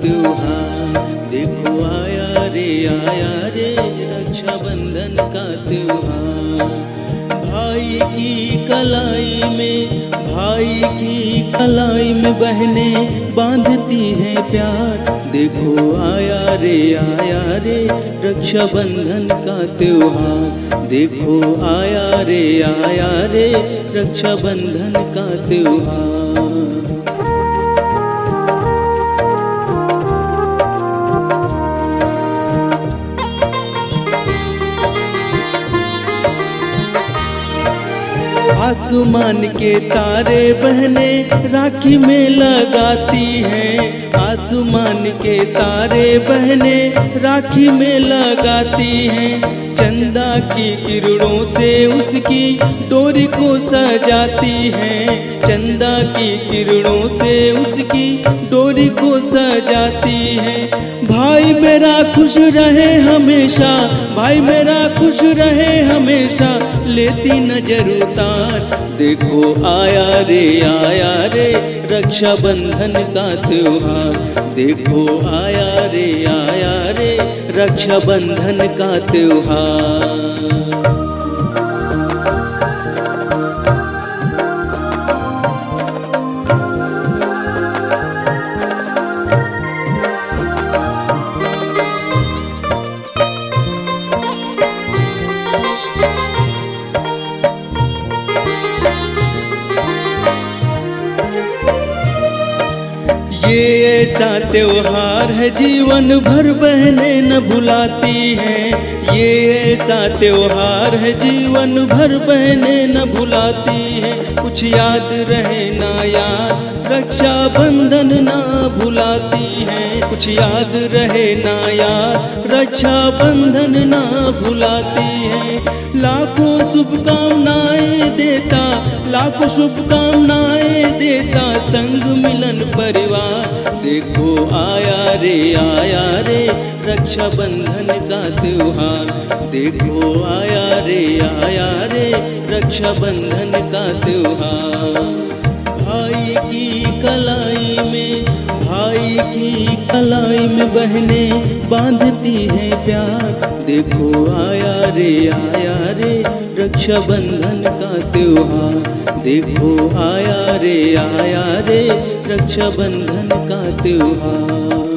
त्योहार। देखो आया रे रक्षाबंधन का त्योहार। भाई की कलाई में बहनें बांधती हैं प्यार। देखो आया रे रक्षाबंधन का त्योहार। देखो आया रे रक्षाबंधन का त्योहार। आसमान के तारे बहनें राखी में लगाती हैं। आसमान के तारे बहनें राखी में लगाती हैं। चंदा की किरणों से उसकी डोरी को सजाती हैं। चंदा की किरणों से उसकी डोरी को सजाती हैं। भाई मेरा खुश रहे हमेशा, भाई मेरा खुश रहे हमेशा, लेती नजर उतार। देखो आया रे रक्षाबंधन का त्योहार। देखो आया रे रक्षाबंधन का त्योहार। ये ऐसा त्योहार है जीवन भर बहनें न भुलाती हैं। ये ऐसा त्योहार है जीवन भर बहनें न भुलाती हैं। कुछ याद रहे ना याद रक्षाबंधन ना भुलाती हैं। कुछ याद रहे ना याद रक्षाबंधन ना भुलाती हैं। लाखों शुभकामनाएं देता, लाखों शुभकामनाएं देता संग मिलन परिवार। देखो आया रे रक्षाबंधन का त्योहार। देखो आया रे रक्षाबंधन का त्योहार। भाई की कलाई में बहनें बांधती हैं प्यार। देखो आया रे रक्षाबंधन का त्योहार। देखो आया रे रक्षाबंधन का त्योहार।